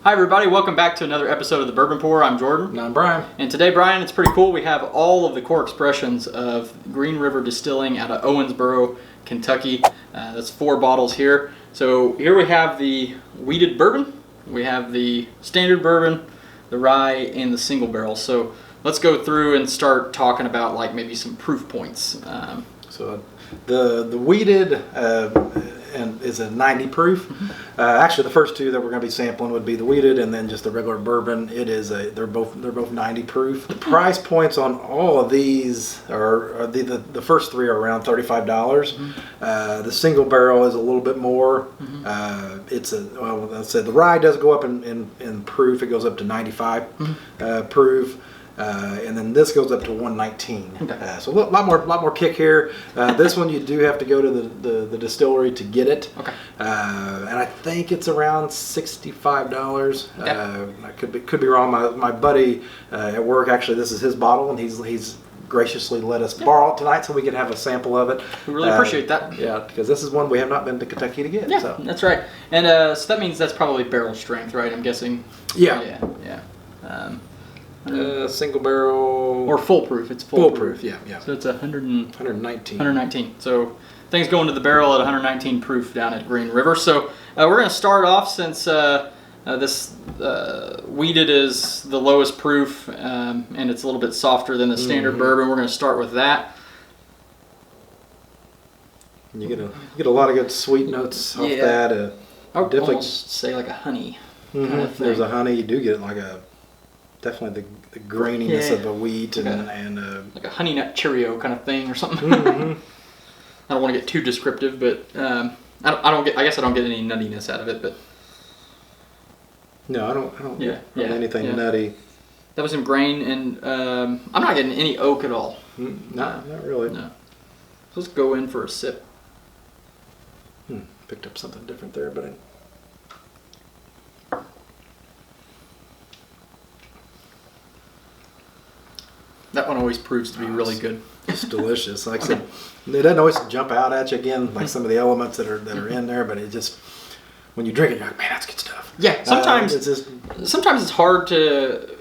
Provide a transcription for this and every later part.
Hi everybody, welcome back to another episode of the Bourbon Pour. I'm Jordan. And I'm Brian. And today, Brian, it's pretty cool. We have all of the core expressions of Green River Distilling out of Owensboro, Kentucky. That's 4 bottles here. So here we have the wheated bourbon, we have the standard bourbon, the rye, and the single barrel. So let's go through and start talking about like maybe some proof points. So the wheated and is a 90 proof. Actually, the first two that we're going to be sampling would be the wheated and then just the regular bourbon. It is they're both 90 proof. The price points on all of these are the first 3 are around $35. The single barrel is a little bit more. It's I said the rye does go up in proof. It goes up to 95 proof. And then this goes up to 119. Okay. So a lot more kick here. This one you do have to go to the distillery to get it. Okay. And I think it's around $65. Okay. I could be wrong. My buddy at work, actually, this is his bottle, and he's graciously let us borrow it tonight so we can have a sample of it. We really appreciate that. Yeah, because this is one we have not been to Kentucky to get. Yeah, so. that's right. And so that means that's probably barrel strength, right? I'm guessing. Yeah. Yeah. Single barrel Or full proof. It's full proof. Yeah. So it's 119. 119. So things go into the barrel at 119 proof down at Green River. So we're going to start off since this wheated is the lowest proof and it's a little bit softer than the standard bourbon. We're going to start with that. You get a lot of good sweet notes off that. I would definitely almost say like a honey kind of thing. There's a honey. You do get like definitely the graininess of the wheat and like a honey nut Cheerio kind of thing or something. I don't want to get too descriptive, but I guess I don't get any nuttiness out of it, but no, I don't get anything yeah. nutty. That was some grain, and I'm not getting any oak at all. Not really. No. So let's go in for a sip. Picked up something different there, but that one always proves to be really good. It's delicious. Like I said, it doesn't always jump out at you again, like some of the elements that are in there, but it just, when you drink it, you're like, man, that's good stuff. Yeah, sometimes it's hard to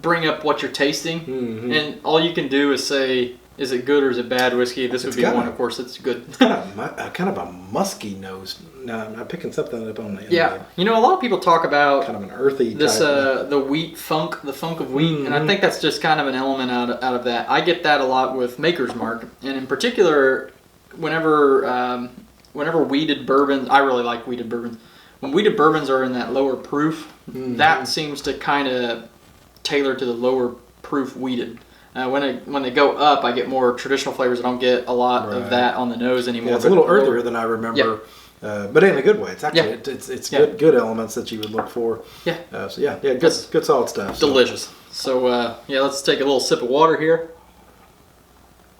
bring up what you're tasting, and all you can do is say, is it good or is it bad whiskey? This would be one, of course, it's good. It's kind of a musky nose. Now, I'm picking something up on the end. Yeah, you know, a lot of people talk about kind of an earthy this type the wheat funk, the funk of wheat, and I think that's just kind of an element out of that. I get that a lot with Maker's Mark, and in particular, whenever wheated bourbons, I really like wheated bourbons. When wheated bourbons are in that lower proof, that seems to kind of tailor to the lower proof wheated. When they go up, I get more traditional flavors. I don't get a lot of that on the nose anymore. Yeah, it's a little earthier than I remember, but in a good way. It's actually it's good elements that you would look for. Yeah. Good solid stuff. Delicious. So let's take a little sip of water here.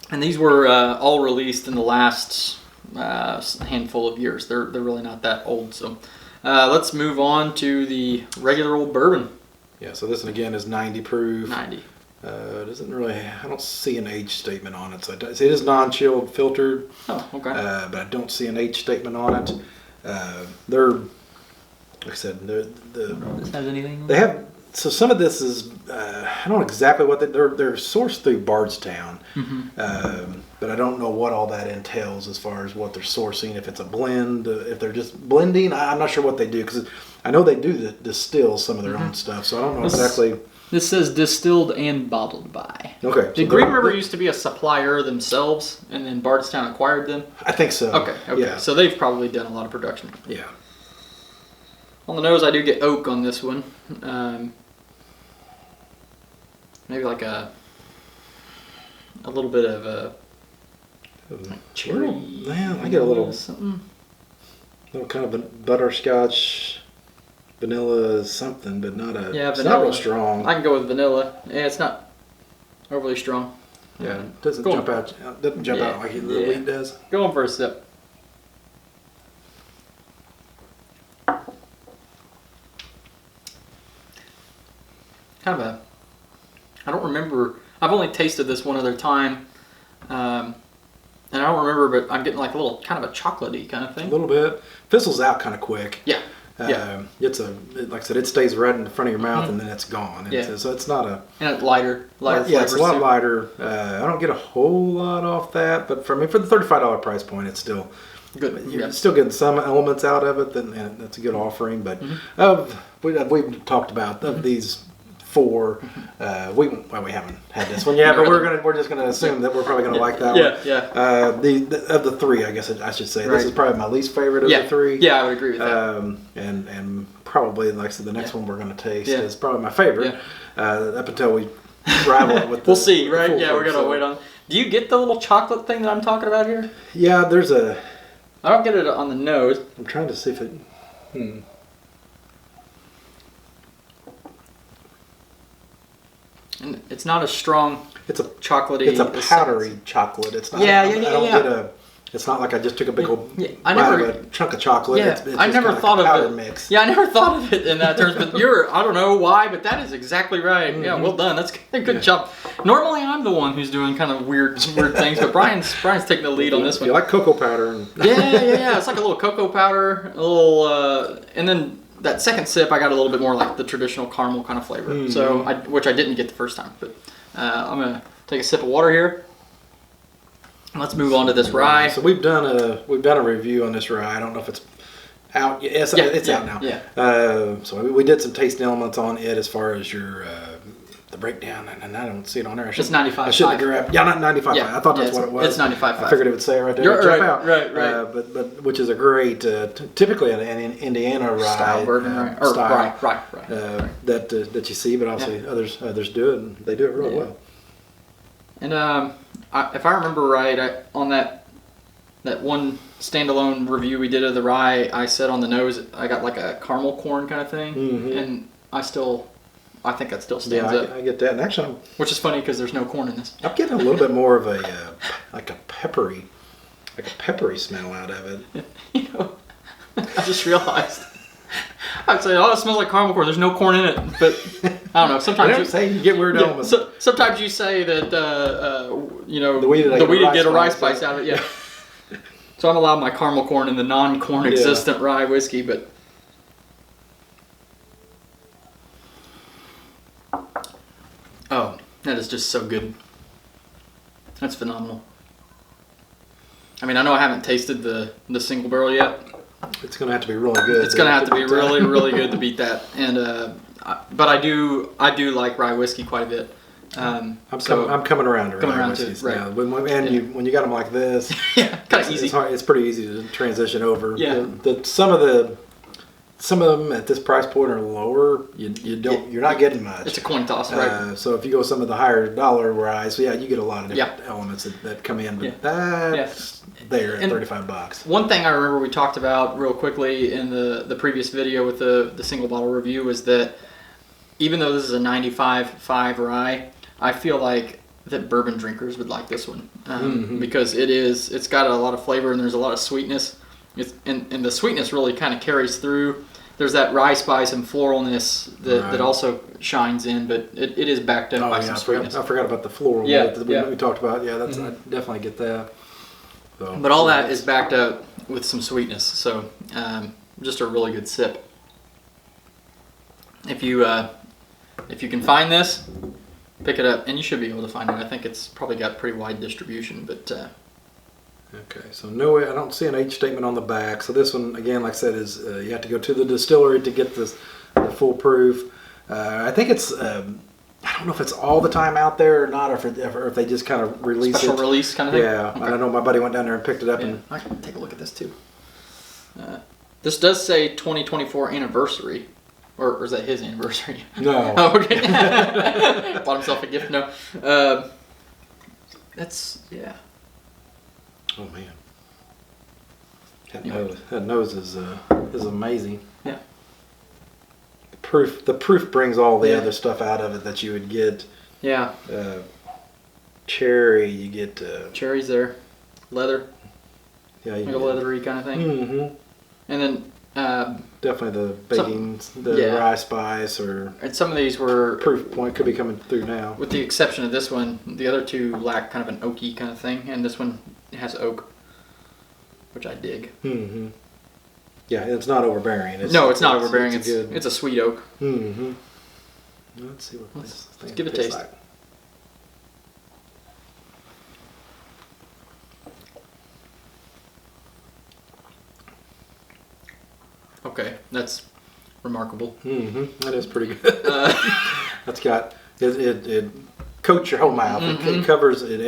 And these were all released in the last handful of years. They're really not that old. So let's move on to the regular old bourbon. Yeah. So this one again is 90 proof. 90. Doesn't really. I don't see an age statement on it. So it is non-chilled, filtered. Oh, okay. But I don't see an age statement on it. They're, like I said, Does this have anything? They have. So some of this is. I don't know exactly what they're sourced through Bardstown, but I don't know what all that entails as far as what they're sourcing. If it's a blend, if they're just blending, I'm not sure what they do because I know they do distill some of their own stuff. So I don't know exactly. This says distilled and bottled by. Okay. Did Green River used to be a supplier themselves, and then Bardstown acquired them? I think so. Okay. Yeah. So they've probably done a lot of production. Yeah. On the nose, I do get oak on this one. Maybe like a little bit of a cherry. Yeah, I get a little something. Little kind of a butterscotch. Vanilla something, but not a. Yeah, it's vanilla. not real strong. I can go with vanilla. Yeah, it's not overly strong. Yeah, it doesn't jump out. Doesn't jump out like the wheat does. Going for a sip. Kind of a. I don't remember. I've only tasted this one other time, and I don't remember. But I'm getting like a little kind of a chocolatey kind of thing. A little bit. Fizzles out kind of quick. Yeah. Like I said, it stays right in the front of your mouth and then it's gone. So it's not a... And it's lighter Yeah, it's a lot too. lighter. I don't get a whole lot off that, but for the $35 price point, it's still... Good. You're still getting some elements out of it, and that's a good offering. But we've talked about of these 4. We haven't had this one yet, but we're just gonna assume that we're probably gonna like that one. Yeah. Of the 3, I guess I should say this is probably my least favorite of the 3. Yeah, I would agree with that. And probably, like I said, the next one we're gonna taste is probably my favorite. Up until we rival it with. We'll see, right? Yeah, we're gonna wait on. Do you get the little chocolate thing that I'm talking about here? Yeah, there's a. I don't get it on the nose. I'm trying to see if it. And it's not as strong. It's a chocolatey. It's a powdery chocolate. It's not. Yeah. I don't get a. It's not like I just took a big old bite of a chunk of chocolate. Yeah, it's I never thought of it. Mix. Yeah, I never thought of it in that terms. But I don't know why, but that is exactly right. Yeah, well done. That's a good job. Normally, I'm the one who's doing kind of weird things, but Brian's taking the lead on this one. You like cocoa powder? Yeah. It's like a little cocoa powder, a little, and then that second sip, I got a little bit more like the traditional caramel kind of flavor. So, which I didn't get the first time. But I'm gonna take a sip of water here. Let's move on to this rye. So we've done a review on this rye. I don't know if it's out. It's out now. Yeah. So we did some tasting elements on it as far as your the breakdown, and I don't see it on there. It's 95.5. I should have grabbed. Yeah, not 95.5. Yeah. I thought that's what it was. It's 95.5. I figured it would say it right there. You're jump right, out. Right. But which is a great, typically an Indiana rye style bourbon, right? Or style, rye. That you see, but obviously others do it, and they do it really well. And if I remember right, on that one standalone review we did of the rye, I said on the nose I got like a caramel corn kind of thing, and I think that still stands up. I get that, and actually, which is funny because there's no corn in this. I'm getting a little bit more of a like a peppery smell out of it. I just realized. I'd say, it smells like caramel corn. There's no corn in it, but I don't know. Sometimes you get weird elements. So, sometimes you say that the weeded get a rye spice out of it. Yeah. So I'm allowed my caramel corn in the non-corn existent rye whiskey, but that is just so good. That's phenomenal. I mean, I know I haven't tasted the single barrel yet. It's going to have to be really good. It's going to have to be really, really good to beat that. And but I do like rye whiskey quite a bit. I'm coming around to rye whiskeys now. When you got them like this, kind of easy. It's pretty easy to transition over. Yeah. Some of them at this price point are lower. You're not getting much. It's a coin toss, right? So if you go some of the higher dollar ryes, you get a lot of different elements that come in. But that's there at $35. One thing I remember we talked about real quickly in the previous video with the single bottle review was that even though this is a 95.5 rye, I feel like that bourbon drinkers would like this one because it's got a lot of flavor and there's a lot of sweetness. And the sweetness really kind of carries through. There's that rye spice and floralness that also shines in, but it is backed up by some sweetness. I forgot about the floral that we talked about. Yeah, that's I definitely get that. So, but all that is backed up with some sweetness, so just a really good sip. If you can find this, pick it up, and you should be able to find it. I think it's probably got pretty wide distribution, but. Okay, so I don't see an age statement on the back. So this one, again, like I said, is you have to go to the distillery to get the full proof. I think it's, I don't know if it's all the time out there or not, or if they just kind of release Special release kind of thing? Yeah, okay. I know my buddy went down there and picked it up. And I can take a look at this too. This does say 2024 anniversary. Or is that his anniversary? No. Oh, okay. Bought himself a gift? No. Oh man, that nose is amazing. Yeah. The proof brings all the other stuff out of it that you would get. Yeah. Cherry, you get. Cherries there, leather. Yeah, like a leathery kind of thing. Mm-hmm. And then. Definitely the baking, rye spice, and some of these were proof point could be coming through now. With the exception of this one, the other two lack kind of an oaky kind of thing, and this one has oak, which I dig. Mm-hmm. Yeah, it's not overbearing. It's not overbearing. It's a sweet oak. Mm-hmm. Let's see what let's give it a taste. Like. Okay, that's remarkable. Mm-hmm. That is pretty good. That's got it coats your whole mouth. Mm-hmm. It covers it.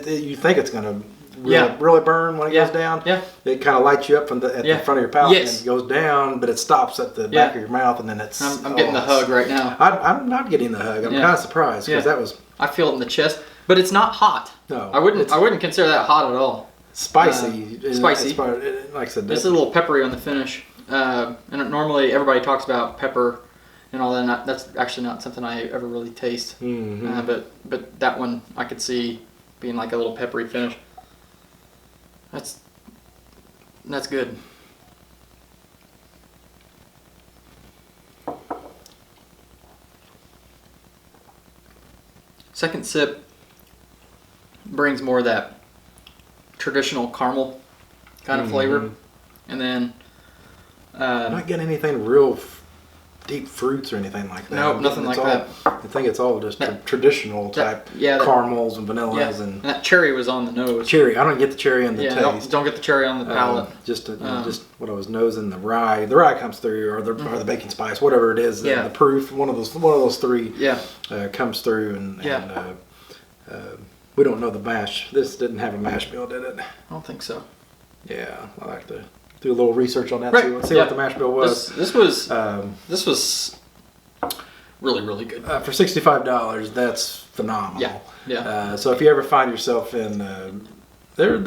You think it's gonna really burn when it goes down. Yeah. It kind of lights you up at the front of your palate and it goes down, but it stops at the back of your mouth, and then it's. I'm getting the hug right now. I'm not getting the hug. I'm kind of surprised because that was. I feel it in the chest, but it's not hot. No, I wouldn't consider that hot at all. Spicy. Spicy. Like I said, it's a little peppery on the finish. And normally everybody talks about pepper and all that. That's actually not something I ever really taste. Mm-hmm. But that one I could see being like a little peppery finish. That's good. Second sip brings more of that traditional caramel kind of flavor, and then I'm not getting anything real deep fruits or anything like that. No, nothing like that. I think it's all just traditional type caramels and vanillas and that cherry was on the nose. Cherry, I don't get the cherry on the taste. Don't get the cherry on the palate. Just what I was nosing, the rye. The rye comes through, or the baking spice, whatever it is. The proof, one of those three. Comes through, and we don't know the mash. This didn't have a mash bill, did it? I don't think so. Yeah, I like to do a little research on that. Right. See what the mash bill was. This was really, really good. For $65, that's phenomenal. Yeah. So if you ever find yourself in, they're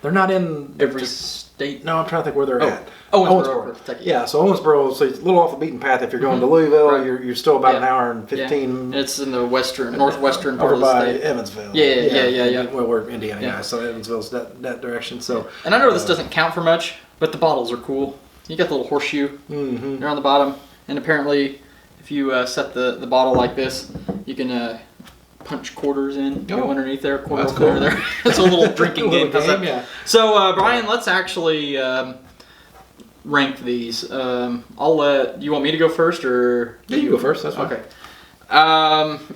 not in every state. No, I'm trying to think where they're at. Owensboro, Kentucky. Yeah, so Owensboro, so it's a little off the beaten path. If you're going to Louisville, you're still about an hour and 15. It's in the northwestern part of the state. Over by Evansville. Yeah. Well, we're Indiana guys, so Evansville's that direction. So. And I know this doesn't count for much, but the bottles are cool. You got the little horseshoe there on the bottom, and apparently, if you set the bottle like this, you can punch quarters in. Go underneath there, quarters over there. It's a little drinking game. So, Brian, let's actually rank these. I'll let you want me to go first, or you go first. That's fine. Okay.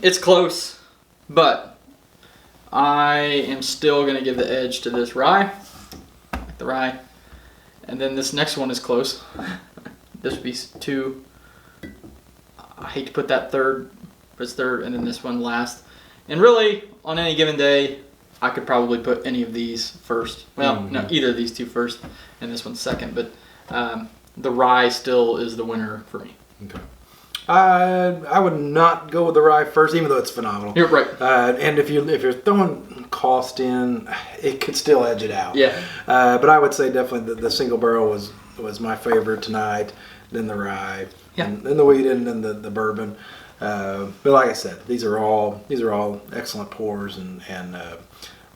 It's close, but I am still gonna give the edge to this rye. Like the rye, and then this next one is close. This would be 2. I hate to put that third, but it's third, and then this one last. And really, on any given day, I could probably put any of these first. Well, no, either of these two first, and this one second. But the rye still is the winner for me. Okay. I would not go with the rye first, even though it's phenomenal. You're right. And if you're throwing cost in, it could still edge it out. Yeah. But I would say definitely the single barrel was my favorite tonight. Then the rye. Yeah. And then the wheat, and then the bourbon. But like I said, these are all excellent pours, and like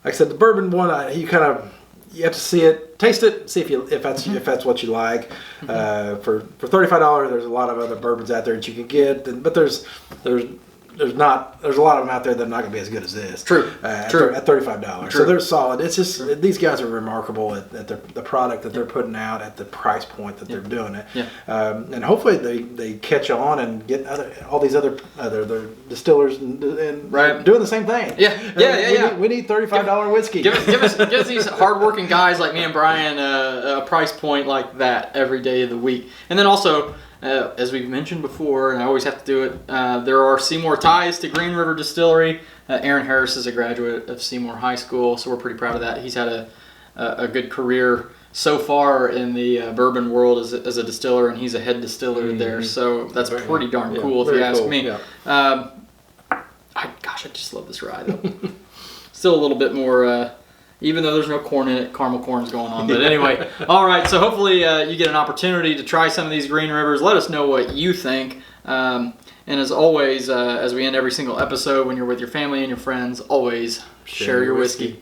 I said, the bourbon one, you have to see it, taste it, see if that's what you like. For $35, there's a lot of other bourbons out there that you can get, but there's a lot of them out there that are not going to be as good as this. True. At $35. So they're solid. It's just these guys are remarkable at the product that they're putting out at the price point that they're doing it. Yeah. And hopefully they catch on and get all these other distillers and doing the same thing. Yeah. We need $35 whiskey. Give us these hardworking guys like me and Brian a price point like that every day of the week. And then also, as we've mentioned before, and I always have to do it, there are Seymour ties to Green River Distillery. Aaron Harris is a graduate of Seymour High School, so we're pretty proud of that. He's had a good career so far in the bourbon world as a distiller, and he's a head distiller there, so that's pretty darn cool if you ask me. Yeah. I just love this rye, though. Still a little bit more... even though there's no corn in it, caramel corn's going on. But anyway, all right, so hopefully you get an opportunity to try some of these Green Rivers. Let us know what you think. And as always, as we end every single episode, when you're with your family and your friends, always share your whiskey.